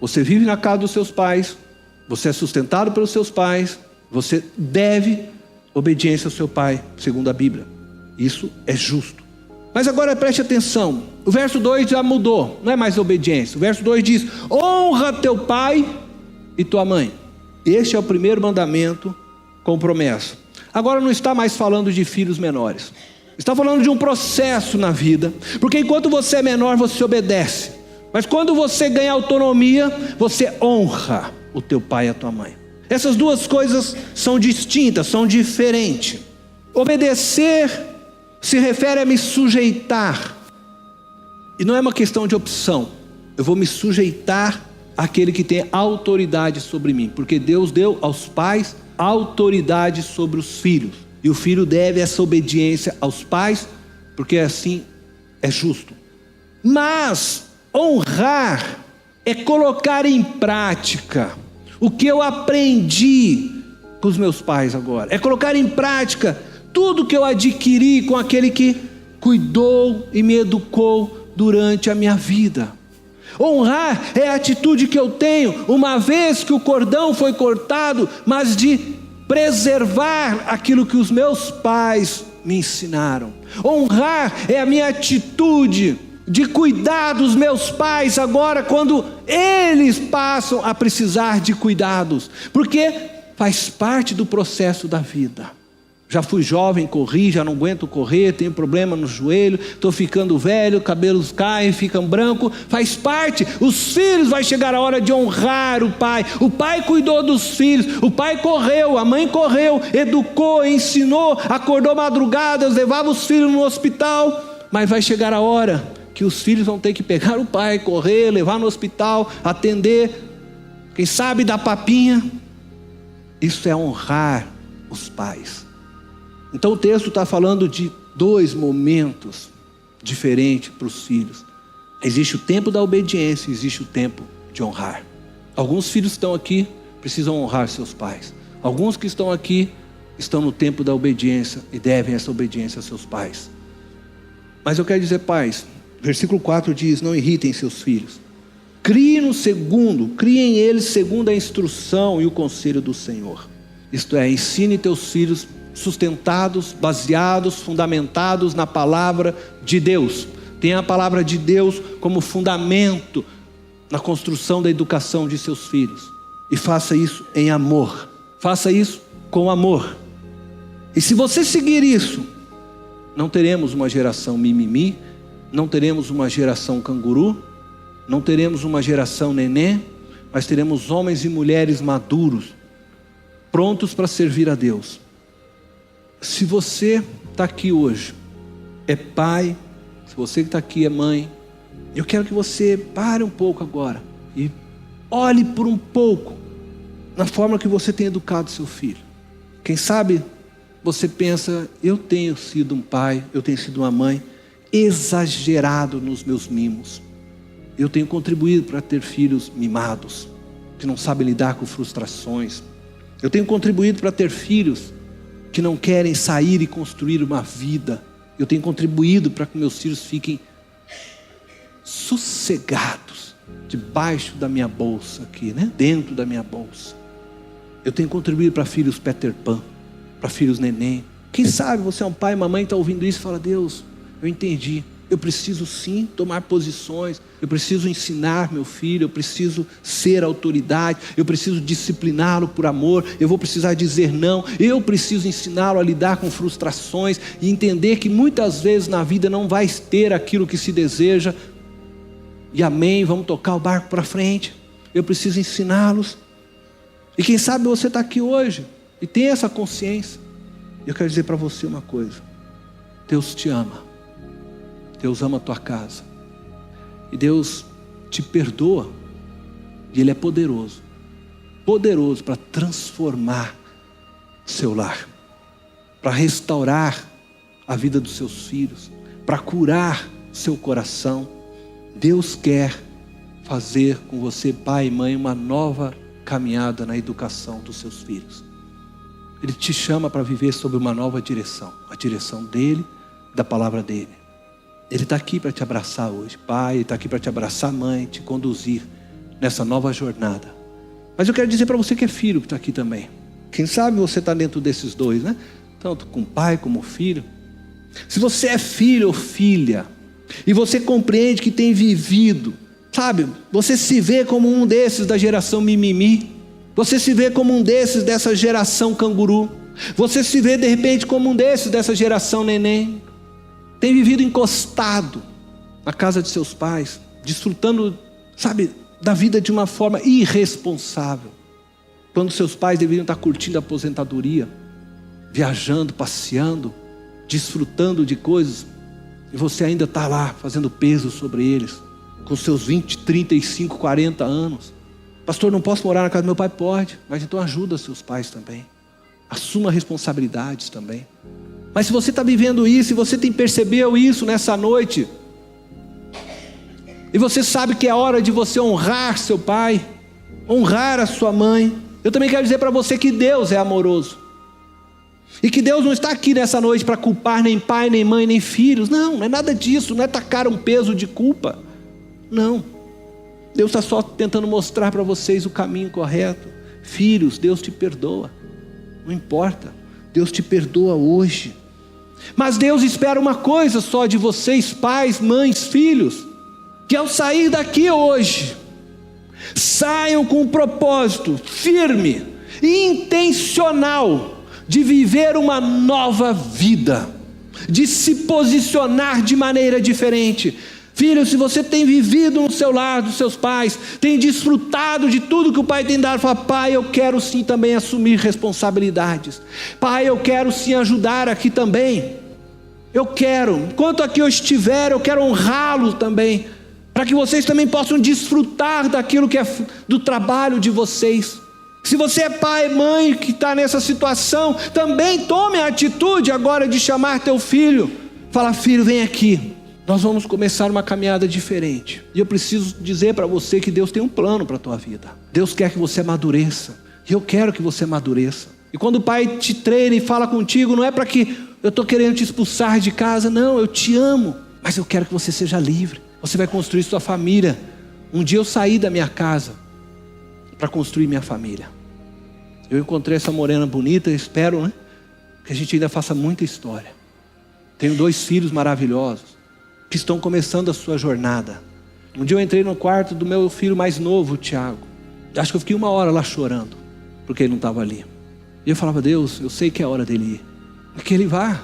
Você vive na casa dos seus pais, você é sustentado pelos seus pais, você deve obediência ao seu pai, segundo a Bíblia. Isso é justo. Mas agora preste atenção, o verso 2 já mudou, não é mais obediência. O verso 2 diz: honra teu pai e tua mãe. Este é o primeiro mandamento com promessa. Agora não está mais falando de filhos menores, está falando de um processo na vida, porque enquanto você é menor você obedece, mas quando você ganha autonomia, você honra o teu pai e a tua mãe. Essas duas coisas são distintas, são diferentes. Obedecer se refere a me sujeitar, e não é uma questão de opção. Eu vou me sujeitar àquele que tem autoridade sobre mim, porque Deus deu aos pais autoridade sobre os filhos, e o filho deve essa obediência aos pais, porque assim é justo. Mas honrar é colocar em prática o que eu aprendi com os meus pais agora, é colocar em prática tudo que eu adquiri com aquele que cuidou e me educou durante a minha vida. Honrar é a atitude que eu tenho, uma vez que o cordão foi cortado, mas de preservar aquilo que os meus pais me ensinaram. Honrar é a minha atitude de cuidar dos meus pais agora, quando eles passam a precisar de cuidados, porque faz parte do processo da vida. Já fui jovem, corri, já não aguento correr, tenho problema no joelho, estou ficando velho, cabelos caem, ficam brancos, faz parte. Os filhos, vai chegar a hora de honrar o pai. O pai cuidou dos filhos, o pai correu, a mãe correu, educou, ensinou, acordou madrugadas, levava os filhos no hospital, mas vai chegar a hora que os filhos vão ter que pegar o pai, correr, levar no hospital, atender, quem sabe dar papinha. Isso é honrar os pais. Então o texto está falando de dois momentos diferentes para os filhos. Existe o tempo da obediência, existe o tempo de honrar. Alguns filhos que estão aqui precisam honrar seus pais. Alguns que estão aqui estão no tempo da obediência e devem essa obediência aos seus pais. Mas eu quero dizer, pais, versículo 4 diz: não irritem seus filhos. Criem eles segundo a instrução e o conselho do Senhor. Isto é, ensine teus filhos sustentados, baseados, fundamentados na palavra de Deus. Tenha a palavra de Deus como fundamento na construção da educação de seus filhos. E faça isso em amor. Faça isso com amor. E se você seguir isso, não teremos uma geração mimimi, não teremos uma geração canguru, não teremos uma geração neném, mas teremos homens e mulheres maduros, prontos para servir a Deus. Se você está aqui hoje, é pai, se você que está aqui é mãe, eu quero que você pare um pouco agora e olhe por um pouco na forma que você tem educado seu filho. Quem sabe você pensa, eu tenho sido um pai, eu tenho sido uma mãe exagerado nos meus mimos. Eu tenho contribuído para ter filhos mimados, que não sabem lidar com frustrações. Eu tenho contribuído para ter filhos que não querem sair e construir uma vida. Eu tenho contribuído para que meus filhos fiquem sossegados debaixo da minha bolsa aqui, né? Dentro da minha bolsa. Eu tenho contribuído para filhos Peter Pan, para filhos neném. Quem sabe você é um pai, uma mãe, está ouvindo isso e fala, Deus, eu entendi. Eu preciso sim tomar posições, eu preciso ensinar meu filho, eu preciso ser autoridade, eu preciso discipliná-lo por amor, eu vou precisar dizer não, eu preciso ensiná-lo a lidar com frustrações e entender que muitas vezes na vida não vai ter aquilo que se deseja. E amém, vamos tocar o barco para frente. Eu preciso ensiná-los. E quem sabe você está aqui hoje e tem essa consciência. Eu quero dizer para você uma coisa: Deus te ama. Deus ama a tua casa. E Deus te perdoa. E Ele é poderoso. Poderoso para transformar seu lar. Para restaurar a vida dos seus filhos. Para curar seu coração. Deus quer fazer com você, pai e mãe, uma nova caminhada na educação dos seus filhos. Ele te chama para viver sob uma nova direção. A direção dEle, da palavra dEle. Ele está aqui para te abraçar hoje, pai. Ele está aqui para te abraçar, mãe, te conduzir nessa nova jornada. Mas eu quero dizer para você que é filho que está aqui também. Quem sabe você está dentro desses dois, né? Tanto com pai como filho. Se você é filho ou filha, e você compreende que tem vivido, sabe, você se vê como um desses da geração mimimi, você se vê como um desses dessa geração canguru, você se vê de repente como um desses dessa geração neném, tem vivido encostado na casa de seus pais, desfrutando, sabe, da vida de uma forma irresponsável, quando seus pais deveriam estar curtindo a aposentadoria, viajando, passeando, desfrutando de coisas, e você ainda está lá fazendo peso sobre eles, com seus 20, 35, 40 anos. Pastor, não posso morar na casa do meu pai? Pode, mas então ajuda seus pais também. Assuma responsabilidades também. Mas se você está vivendo isso, e você percebeu isso nessa noite, e você sabe que é hora de você honrar seu pai, honrar a sua mãe, eu também quero dizer para você que Deus é amoroso. E que Deus não está aqui nessa noite para culpar nem pai, nem mãe, nem filhos. Não é nada disso, não é tacar um peso de culpa. Não. Deus está só tentando mostrar para vocês o caminho correto. Filhos, Deus te perdoa. Não importa, Deus te perdoa hoje. Mas Deus espera uma coisa só de vocês, pais, mães, filhos. Que ao sair daqui hoje, saiam com um propósito firme e intencional de viver uma nova vida, de se posicionar de maneira diferente. Filho, se você tem vivido no seu lar, dos seus pais, tem desfrutado de tudo que o pai tem dado, fala, pai, eu quero sim também assumir responsabilidades. Pai, eu quero sim ajudar aqui também. Eu quero, enquanto aqui eu estiver, eu quero honrá-lo também, para que vocês também possam desfrutar daquilo que é do trabalho de vocês. Se você é pai, mãe, que está nessa situação, também tome a atitude agora de chamar teu filho. Fala, filho, vem aqui. Nós vamos começar uma caminhada diferente. E eu preciso dizer para você que Deus tem um plano para a tua vida. Deus quer que você amadureça. E eu quero que você amadureça. E quando o pai te treina e fala contigo, não é para que eu estou querendo te expulsar de casa. Não, eu te amo. Mas eu quero que você seja livre. Você vai construir sua família. Um dia eu saí da minha casa para construir minha família. Eu encontrei essa morena bonita, espero, né, que a gente ainda faça muita história. Tenho 2 filhos maravilhosos, que estão começando a sua jornada. Um dia eu entrei no quarto do meu filho mais novo, o Tiago. Acho que eu fiquei 1 hora lá chorando, porque ele não estava ali. E eu falava: Deus, eu sei que é a hora dele ir. Que ele vá,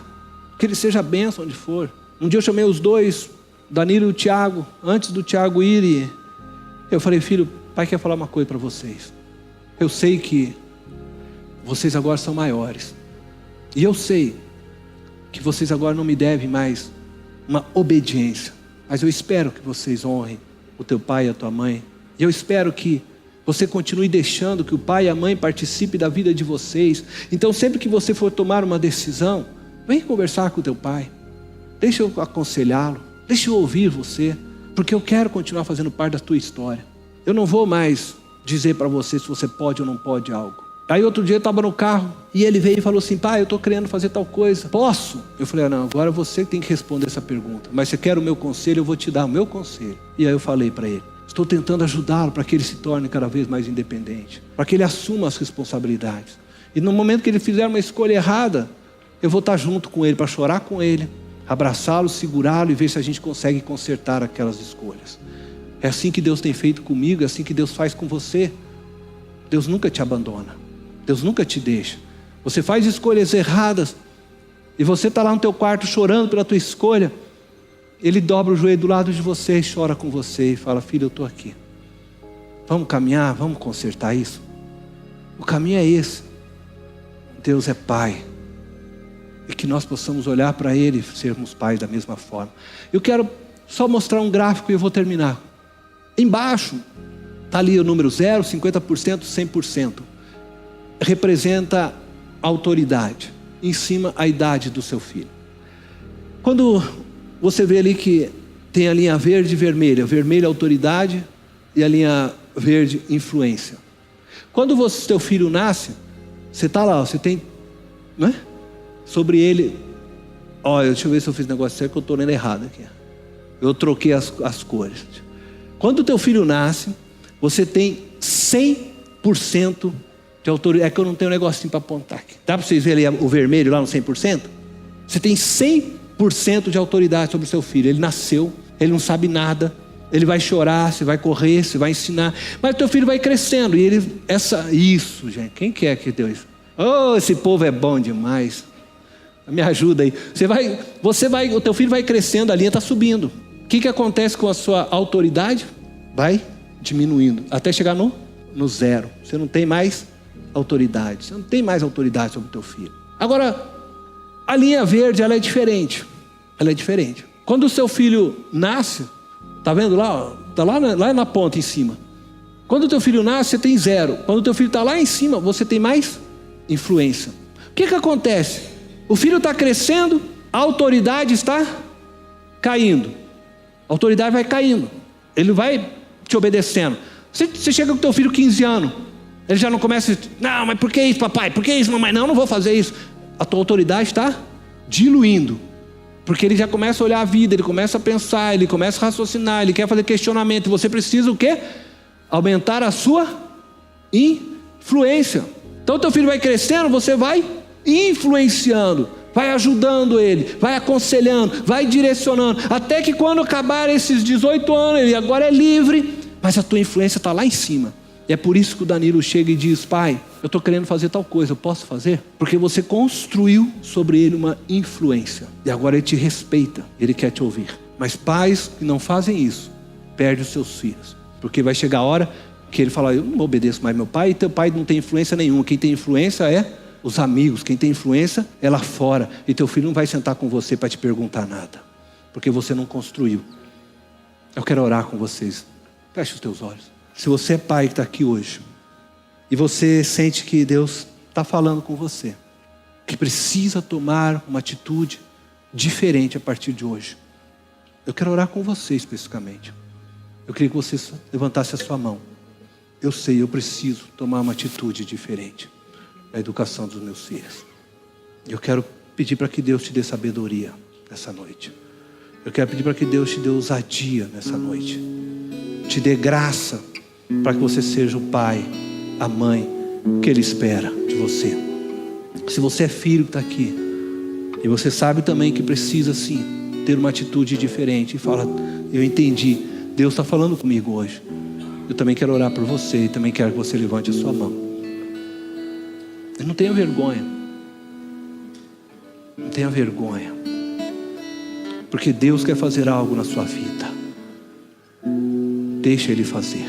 que ele seja bênção onde for. Um dia eu chamei os dois, Danilo e o Tiago, antes do Tiago ir, e eu falei: filho, pai quer falar uma coisa para vocês. Eu sei que vocês agora são maiores. E eu sei que vocês agora não me devem mais uma obediência. Mas eu espero que vocês honrem o teu pai e a tua mãe. E eu espero que você continue deixando que o pai e a mãe participem da vida de vocês. Então sempre que você for tomar uma decisão, vem conversar com o teu pai. Deixa eu aconselhá-lo. Deixa eu ouvir você. Porque eu quero continuar fazendo parte da tua história. Eu não vou mais dizer para você se você pode ou não pode algo. Aí outro dia eu estava no carro e ele veio e falou assim: pai, eu estou querendo fazer tal coisa, posso? Eu falei: não, agora você tem que responder essa pergunta. Mas você quer o meu conselho, eu vou te dar o meu conselho. E aí eu falei para ele: estou tentando ajudá-lo para que ele se torne cada vez mais independente, para que ele assuma as responsabilidades. E no momento que ele fizer uma escolha errada, eu vou estar junto com ele para chorar com ele, abraçá-lo, segurá-lo e ver se a gente consegue consertar aquelas escolhas. É assim que Deus tem feito comigo, é assim que Deus faz com você. Deus nunca te abandona. Deus nunca te deixa. Você faz escolhas erradas e você está lá no teu quarto chorando pela tua escolha. Ele dobra o joelho do lado de você e chora com você e fala: filho, eu estou aqui. Vamos caminhar, vamos consertar isso. O caminho é esse. Deus é Pai. E que nós possamos olhar para Ele e sermos pais da mesma forma. Eu quero só mostrar um gráfico e eu vou terminar. Embaixo está ali o número 0, 50%, 100%. Representa a autoridade. Em cima, a idade do seu filho. Quando você vê ali que tem a linha verde e vermelha. Vermelha, autoridade, e a linha verde, influência. Quando teu filho nasce, você está lá, você tem, não é? Sobre ele, olha, deixa eu ver se eu fiz negócio certo, que eu estou lendo errado aqui. Eu troquei as cores. Quando o teu filho nasce, você tem 100% de autoridade. É que eu não tenho um negocinho para apontar aqui. Dá para vocês verem o vermelho lá no 100%? Você tem 100% de autoridade sobre o seu filho. Ele nasceu, ele não sabe nada. Ele vai chorar, você vai correr, você vai ensinar. Mas o teu filho vai crescendo. E ele, isso, gente. Quem quer que deu isso? Oh, esse povo é bom demais. Me ajuda aí. O teu filho vai crescendo, a linha está subindo. O que acontece com a sua autoridade? Vai diminuindo, até chegar no 0. Você não tem mais autoridade. Você não tem mais autoridade sobre o teu filho. Agora, a linha verde, ela é diferente. Ela é diferente. Quando o seu filho nasce, tá vendo lá? Está lá na ponta em cima. Quando o teu filho nasce, você tem 0. Quando o teu filho está lá em cima, você tem mais influência. O que acontece? O filho está crescendo, a autoridade está caindo. A autoridade vai caindo. Ele vai te obedecendo. Você chega com o teu filho 15 anos, ele já não começa a dizer: não, mas por que isso, papai? Por que isso, mamãe? Não vou fazer isso. A tua autoridade está diluindo. Porque ele já começa a olhar a vida, ele começa a pensar, ele começa a raciocinar, ele quer fazer questionamento. Você precisa o quê? Aumentar a sua influência. Então o teu filho vai crescendo, você vai influenciando, vai ajudando ele, vai aconselhando, vai direcionando, até que quando acabar esses 18 anos, ele agora é livre, mas a tua influência está lá em cima. E é por isso que o Danilo chega e diz: pai, eu estou querendo fazer tal coisa, eu posso fazer? Porque você construiu sobre ele uma influência, e agora ele te respeita, ele quer te ouvir. Mas pais que não fazem isso, perdem os seus filhos, porque vai chegar a hora que ele fala: eu não obedeço mais meu pai, e teu pai não tem influência nenhuma. Quem tem influência é os amigos, quem tem influência é lá fora. E teu filho não vai sentar com você para te perguntar nada, porque você não construiu. Eu quero orar com vocês. Feche os teus olhos. Se você é pai que está aqui hoje, e você sente que Deus está falando com você, que precisa tomar uma atitude diferente a partir de hoje, eu quero orar com você especificamente. Eu queria que você levantasse a sua mão. Eu sei, eu preciso tomar uma atitude diferente na educação dos meus filhos. Eu quero pedir para que Deus te dê sabedoria nessa noite. Eu quero pedir para que Deus te dê ousadia nessa noite. Te dê graça para que você seja o pai, a mãe que Ele espera de você. Se você é filho que está aqui, e você sabe também que precisa sim ter uma atitude diferente, e fala: eu entendi, Deus está falando comigo hoje. Eu também quero orar por você e também quero que você levante a sua mão. E não tenha vergonha. Não tenha vergonha. Porque Deus quer fazer algo na sua vida. Deixa Ele fazer.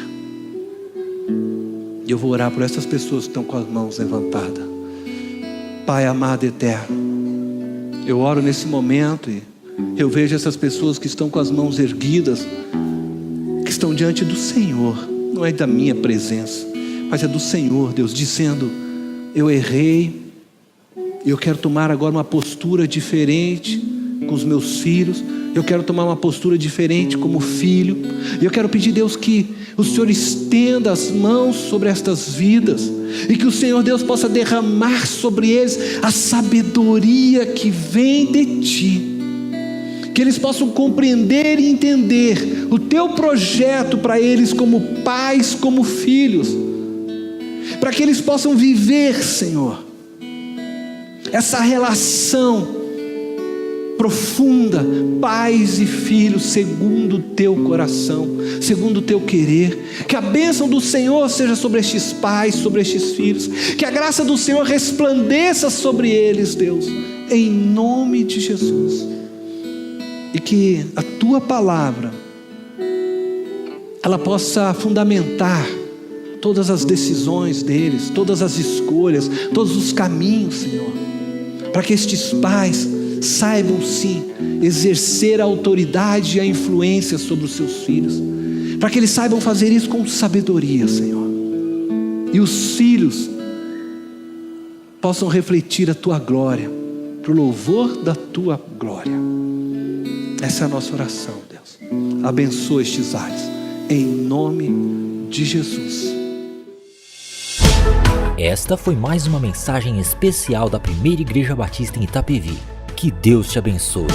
E eu vou orar por essas pessoas que estão com as mãos levantadas. Pai amado e eterno, eu oro nesse momento e eu vejo essas pessoas que estão com as mãos erguidas, que estão diante do Senhor. Não é da minha presença, mas é do Senhor, Deus, dizendo: eu errei, eu quero tomar agora uma postura diferente com os meus filhos. Eu quero tomar uma postura diferente como filho. E eu quero pedir, Deus, que o Senhor estenda as mãos sobre estas vidas. E que o Senhor Deus possa derramar sobre eles a sabedoria que vem de Ti. Que eles possam compreender e entender o Teu projeto para eles como pais, como filhos. Para que eles possam viver, Senhor, essa relação profunda, pais e filhos, segundo o Teu coração, segundo o Teu querer. Que a bênção do Senhor seja sobre estes pais, sobre estes filhos. Que a graça do Senhor resplandeça sobre eles, Deus, em nome de Jesus. E que a Tua palavra, ela possa fundamentar todas as decisões deles, todas as escolhas, todos os caminhos, Senhor. Para que estes pais saibam sim exercer a autoridade e a influência sobre os seus filhos, para que eles saibam fazer isso com sabedoria, Senhor, e os filhos possam refletir a Tua glória, para o louvor da Tua glória. Essa é a nossa oração, Deus. Abençoa estes lares, em nome de Jesus. Esta foi mais uma mensagem especial da Primeira Igreja Batista em Itapevi. Que Deus te abençoe.